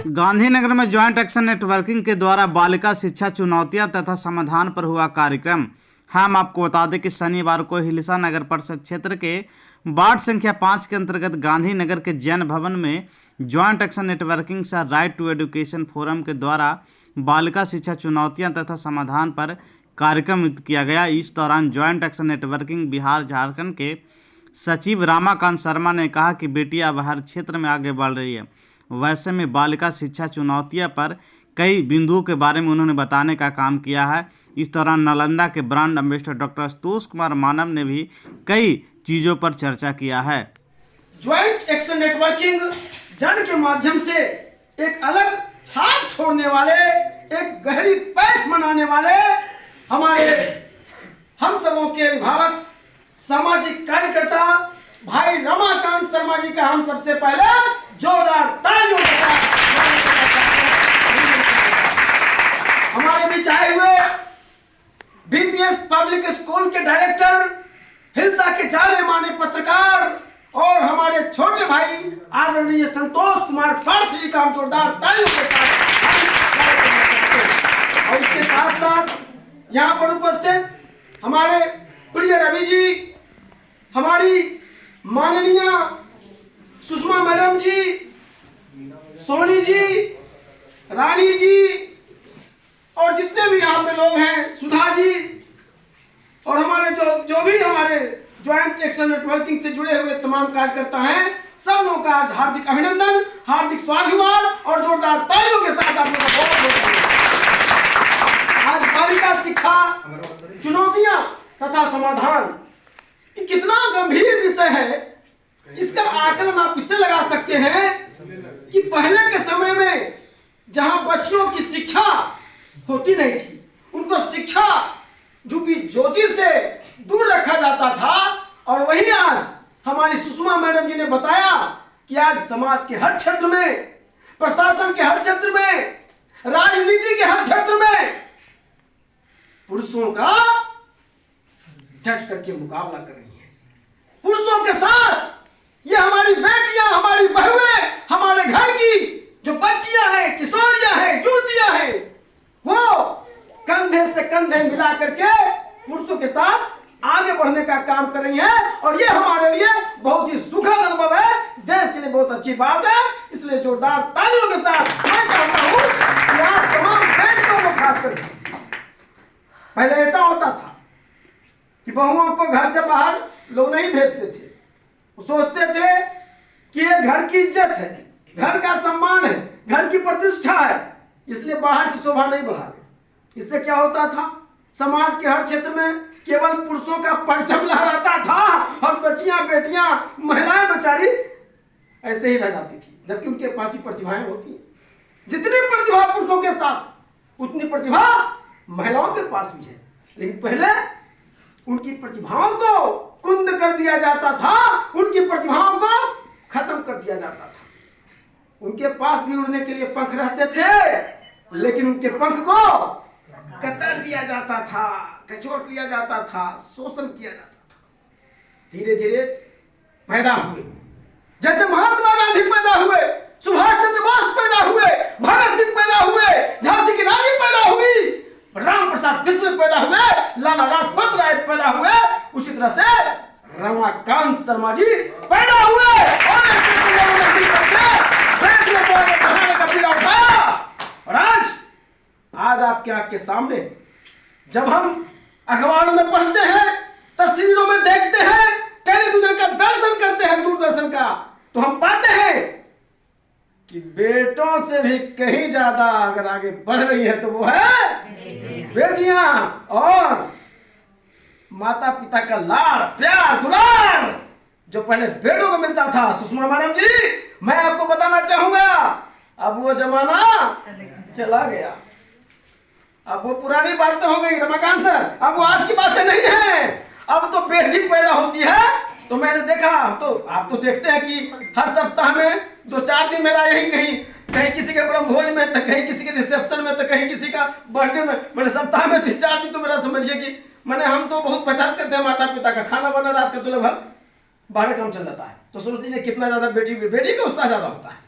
गांधीनगर में joint action networking के द्वारा बालिका शिक्षा चुनौतियां तथा समाधान पर हुआ कार्यक्रम। हम आपको बता दें कि शनिवार को हिलसा नगर परिषद क्षेत्र के वार्ड संख्या 5 के अंतर्गत गांधीनगर के जैन भवन में ज्वाइंट एक्शन नेटवर्किंग से राइट टू एजुकेशन फोरम के द्वारा बालिका शिक्षा चुनौतियां तथा समाधान पर कार्यक्रम आयोजित किया गया। इस दौरान joint action networking Bihar Jharkhand के सचिव रामाकांत शर्मा ने कहा कि बेटियां अब हर क्षेत्र में आगे बढ़ रही है। वैसे में बालिका शिक्षा चुनौतियों पर कई बिंदुओं के बारे में उन्होंने बताने का काम किया है। इस दौरान नालंदा के brand ambassador doctor Ashutosh Kumar Manav ने भी कई चीज़ों पर चर्चा किया है। ज्वाइंट एक्शन नेटवर्किंग जन के माध्यम से एक अलग छाप छोड़ने वाले, एक गहरी पैठ बनाने वाले हमारे हम सबों के अभिभावक सामाजिक कार्यकर्ता भाई रमाकांत शर्मा जी का हम सबसे पहले जोरदार तालियों के साथ हमारे बीच आए हुए बीपीएस पब्लिक स्कूल के डायरेक्टर, हिलसा के जाने माने पत्रकार और हमारे छोटे भाई आदरणीय संतोष कुमार पार्थ जी का हम जोरदार तालियों के साथ और उसके साथ साथ यहाँ पर उपस्थित हमारे प्रिय रवि जी, हमारी माननीय सुषमा मैडम जी, सोनी जी, रानी जी और जितने भी यहाँ पे लोग हैं, सुधा जी और हमारे जो भी हमारे ज्वाइंट एक्शन नेटवर्किंग से जुड़े हुए तमाम कार्यकर्ता हैं, सब लोगों का आज हार्दिक अभिनंदन, हार्दिक स्वागत और जोरदार तालियों के साथ आप लोगों का बहुत आज बालिका शिक्षा चुनौतियां तथा समाधान, ये कितना गंभीर विषय है। इसका आकलन आप इससे लगा सकते हैं कि पहले के समय में जहां बच्चियों की शिक्षा होती नहीं थी, उनको शिक्षा रूपी ज्योति से दूर रखा जाता था और वही आज हमारी सुषमा मैडम जी ने बताया कि आज समाज के हर क्षेत्र में, प्रशासन के हर क्षेत्र में, राजनीति के हर क्षेत्र में पुरुषों का डट करके मुकाबला कर रही है। पुरुषों के साथ ये हमारी बेटियां, हमारी बहुएं, हमारे घर की जो बच्चियां हैं, किशोरियां हैं, युवतियां हैं, वो कंधे से कंधे मिला करके पुरुषों के साथ आगे बढ़ने का काम कर रही हैं और ये हमारे लिए बहुत ही सुखद अनुभव है, देश के लिए बहुत अच्छी बात है। इसलिए जोरदार तालियों के साथ मैं चाहता हूं कि आप तमाम बेटियों को खास करके, पहले ऐसा होता था कि बहुओं को घर से बाहर लोग नहीं भेजते थे, वो सोचते थे कि ये घर की इज्जत है, घर का सम्मान है, घर की प्रतिष्ठा है, इसलिए बाहर की शोभा नहीं बढ़ा रहे। इससे क्या होता था, समाज के हर क्षेत्र में केवल पुरुषों का परचम लहराता था और बच्चियां, बेटियां, महिलाएं बेचारी ऐसे ही रह जाती थी, जबकि उनके पास ही प्रतिभाएं होती। जितनी प्रतिभा पुरुषों के साथ उतनी प्रतिभा महिलाओं के पास भी है, लेकिन पहले उनकी प्रतिभाओं को कुंद कर दिया जाता था, उनकी प्रतिभाओं को खत्म कर दिया जाता था। उनके पास भी उड़ने के लिए पंख रहते थे, लेकिन उनके पंख को कतर दिया जाता था, कचोट लिया जाता था, शोषण किया जाता था। धीरे धीरे पैदा हुए, जैसे महात्मा गांधी पैदा हुए, सुभाष चंद्र बोस पैदा हुए, भगत सिंह पैदा हुए, झांसी की रानी पैदा हुई, राम प्रसाद बिस्मिल पैदा हुए, लाला लाजपत राय पैदा हुए, उसी तरह से रमाकांत शर्मा जी पैदा हुए और आज आपके आंख के सामने जब हम अखबारों में पढ़ते हैं, तस्वीरों में देखते हैं, टेलीविजन का दर्शन करते हैं, दूरदर्शन का, तो हम पाते हैं कि बेटों से भी कहीं ज्यादा अगर आगे बढ़ रही है तो वो है बेटियां। और माता पिता का लाड़, प्यार, दुलार जो पहले बेटों को मिलता था, सुषमा मैडम जी, मैं आपको बताना चाहूंगा, अब वो जमाना चला गया। अब वो पुरानी बातें हो गई रमाकांत सर, अब वो आज की बातें नहीं है। अब तो बेटी पैदा होती है तो मैंने देखा, तो आप तो देखते हैं कि हर सप्ताह में 2-4 दिन मेरा यही कहीं किसी के ब्रह्मभोज में, तो कहीं किसी के रिसेप्शन में, तो कहीं किसी का बर्थडे में, मैंने सप्ताह में 3-4 दिन तो मेरा समझिए कि मैंने हम तो बहुत बचत करते हैं माता पिता का, खाना बना रात का तो लगभग 12 काम चल जाता है, तो सोच लीजिए कितना ज्यादा बेटी का उत्साह ज्यादा होता है।